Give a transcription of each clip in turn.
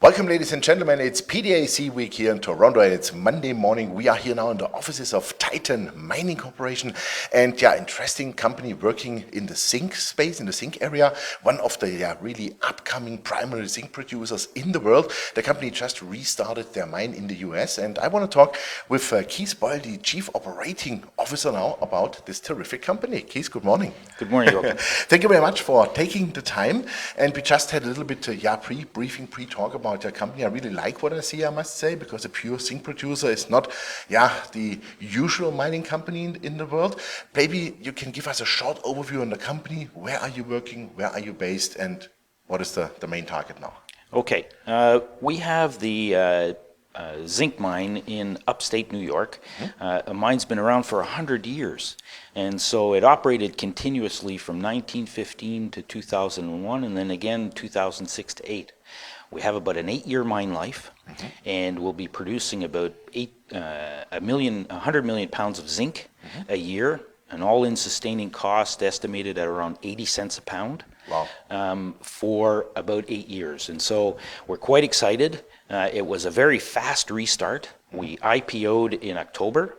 Welcome, ladies and gentlemen. It's PDAC week here in Toronto, and it's Monday morning. We are here now in the offices of Titan Mining Corporation, and interesting company working in the zinc space, in the zinc area. One of the really upcoming primary zinc producers in the world. The company just restarted their mine in the US, and I want to talk with Keith Boyle, the Chief Operating Officer, now about this terrific company. Keith, good morning. Good morning, Joachim. Thank you very much for taking the time. And we just had a little bit pre-talk about your company. I really like what I see, I must say, because a pure zinc producer is not the usual mining company in the world. Maybe you can give us a short overview on the company. Where are you working? Where are you based? And what is the main target now? Okay. We have the zinc mine in upstate New York. A mine's been around for 100 years. And so it operated continuously from 1915 to 2001, and then again 2006 to 8. We have about an 8-year mine life, and we'll be producing about 100 million pounds of zinc a year, an all-in sustaining cost estimated at around 80 cents a pound. Wow. For about 8 years. And so we're quite excited. It was a very fast restart. We IPO'd in October.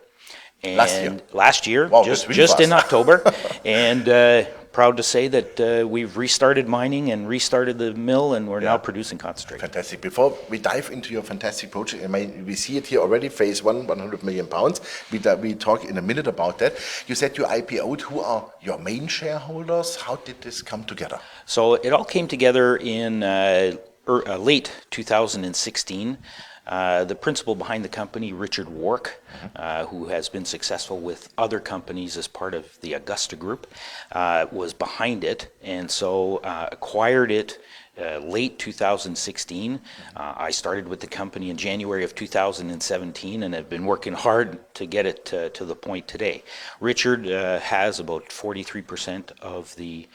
And last year, wow, just in October. And proud to say that we've restarted mining and restarted the mill, and we're now producing concentrate. Fantastic. Before we dive into your fantastic project, we see it here already, phase one, 100 million pounds. We talk in a minute about that. You said you IPO'd. Who are your main shareholders? How did this come together? So it all came together in late 2016. The principal behind the company, Richard Wark, who has been successful with other companies as part of the Augusta Group, was behind it, and so acquired it late 2016. I started with the company in January of 2017 and have been working hard to get it to the point today. Richard has about 43% of the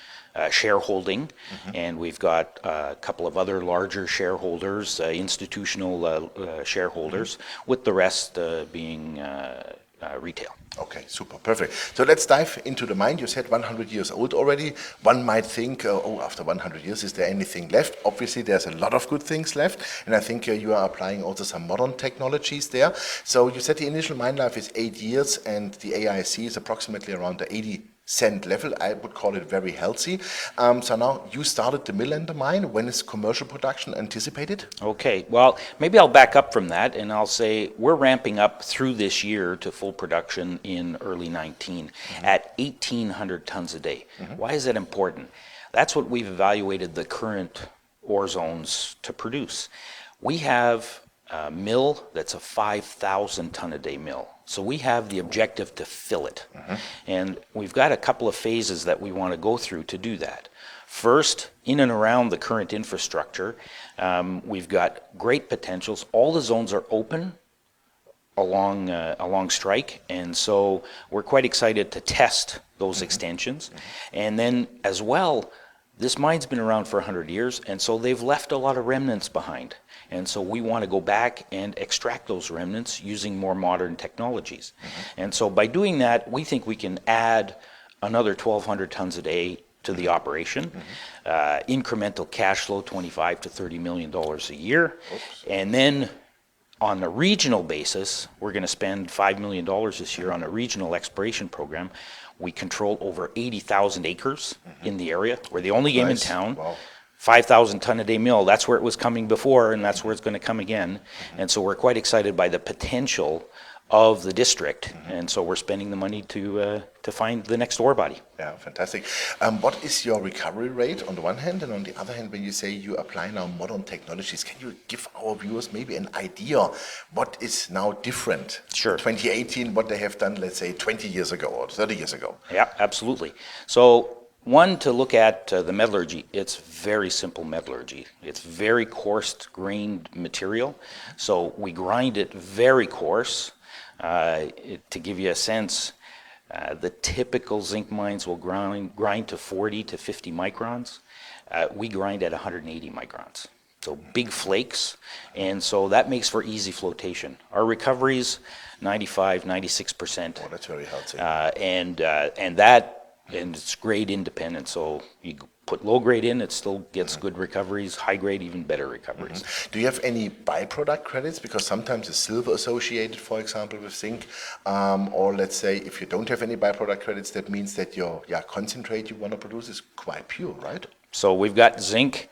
shareholding, and we've got a couple of other larger shareholders, institutional shareholders, with the rest being retail. Okay, super, perfect. So let's dive into the mine. You said 100 years old already. One might think, after 100 years, is there anything left? Obviously, there's a lot of good things left, and I think you are applying also some modern technologies there. So you said the initial mine life is 8 years, and the AIC is approximately around the 80-cent level. I would call it very healthy. So now you started the mill and the mine. When is commercial production anticipated? Okay, well, maybe I'll back up from that and I'll say we're ramping up through this year to full production in early 19 at 1,800 tons a day. Why is that important? That's what we've evaluated the current ore zones to produce. We have a mill that's a 5,000 ton a day mill. So we have the objective to fill it. And we've got a couple of phases that we want to go through to do that. First, in and around the current infrastructure, we've got great potentials. All the zones are open along strike, and so we're quite excited to test those extensions. And then as well, this mine's been around for 100 years, and so they've left a lot of remnants behind. And so we want to go back and extract those remnants using more modern technologies. And so by doing that, we think we can add another 1,200 tons a day to the operation. Incremental cash flow, $25 to $30 million a year. And then on a regional basis, we're going to spend $5 million this year on a regional exploration program. We control over 80,000 acres in the area. We're the only game in town. Wow. 5,000 ton a day mill, that's where it was coming before, and that's where it's going to come again. And so we're quite excited by the potential of the district, and so we're spending the money to find the next ore body. Yeah, fantastic. What is your recovery rate on the one hand, and on the other hand, when you say you apply now modern technologies, can you give our viewers maybe an idea what is now different? Sure. 2018, what they have done, let's say, 20 years ago or 30 years ago. Yeah, absolutely. So one, to look at the metallurgy, it's very simple metallurgy. It's very coarse-grained material, so we grind it very coarse. To give you a sense, the typical zinc mines will grind to 40 to 50 microns. We grind at 180 microns. So big flakes, and so that makes for easy flotation. Our recovery's 95, 96%. Oh, that's very healthy. And it's grade independent, so you put low grade in, it still gets good recoveries, high grade even better recoveries. Do you have any byproduct credits? Because sometimes there's silver associated, for example, with zinc. Or let's say if you don't have any byproduct credits, that means that your concentrate you want to produce is quite pure, right? So we've got zinc,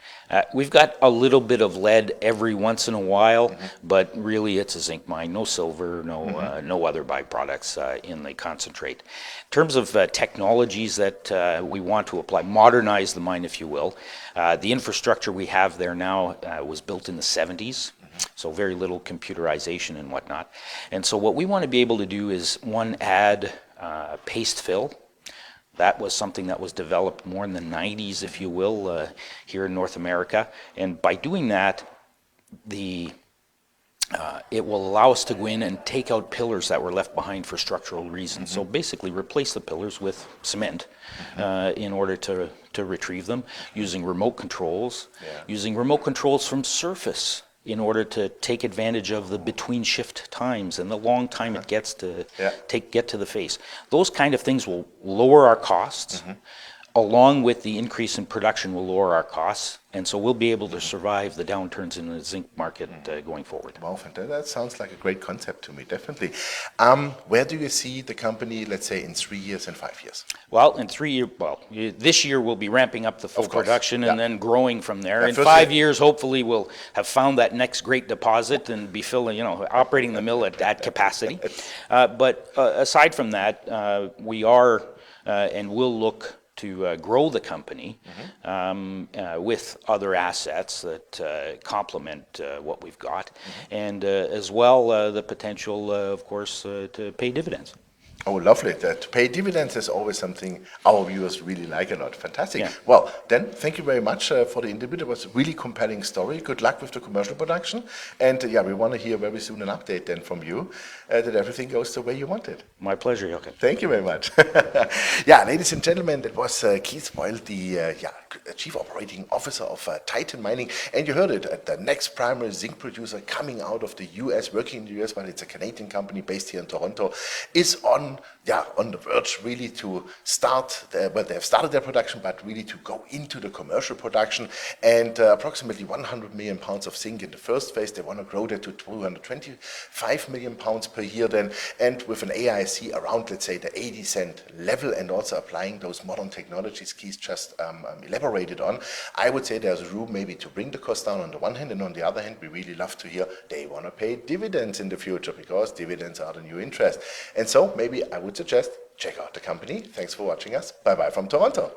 we've got a little bit of lead every once in a while, but really it's a zinc mine, no silver, no other byproducts in the concentrate. In terms of technologies that we want to apply, modernize the mine if you will, the infrastructure we have there now was built in the 70s. So very little computerization and whatnot. And so what we want to be able to do is, one, add paste fill. That was something that was developed more in the 90s, if you will, here in North America. And by doing that, it will allow us to go in and take out pillars that were left behind for structural reasons. So basically replace the pillars with cement in order to retrieve them, using remote controls, using remote controls from surface in order to take advantage of the between shift times and the long time it gets to get to the face. Those kind of things will lower our costs, along with the increase in production will lower our costs, and so we'll be able to survive the downturns in the zinc market going forward. Wow, fantastic. That sounds like a great concept to me, definitely. Where do you see the company, let's say, in 3 years and 5 years? Well, in 3 years, this year we'll be ramping up the full production and then growing from there. In 5 years, hopefully, we'll have found that next great deposit and be filling, operating the mill at capacity. But aside from that, we are and will look to grow the company with other assets that complement what we've got, and as well the potential, of course, to pay dividends. Oh, lovely. To pay dividends is always something our viewers really like a lot. Fantastic. Yeah. Well, then, thank you very much for the interview. It was a really compelling story. Good luck with the commercial production. And we want to hear very soon an update then from you that everything goes the way you want it. My pleasure, Jochen. Thank you very much. Ladies and gentlemen, that was Keith Boyle, the Chief Operating Officer of Titan Mining. And you heard it, the next primary zinc producer coming out of the US, working in the US, but it's a Canadian company based here in Toronto, is on the verge really to start, they've started their production, but really to go into the commercial production, and approximately 100 million pounds of zinc in the first phase. They want to grow that to 225 million pounds per year then, and with an AIC around, let's say, the 80-cent level, and also applying those modern technologies Keith just elaborated on. I would say there's room maybe to bring the cost down on the one hand, and on the other hand, we really love to hear they want to pay dividends in the future, because dividends are the new interest. And so maybe I would suggest check out the company. Thanks for watching us. Bye-bye from Toronto.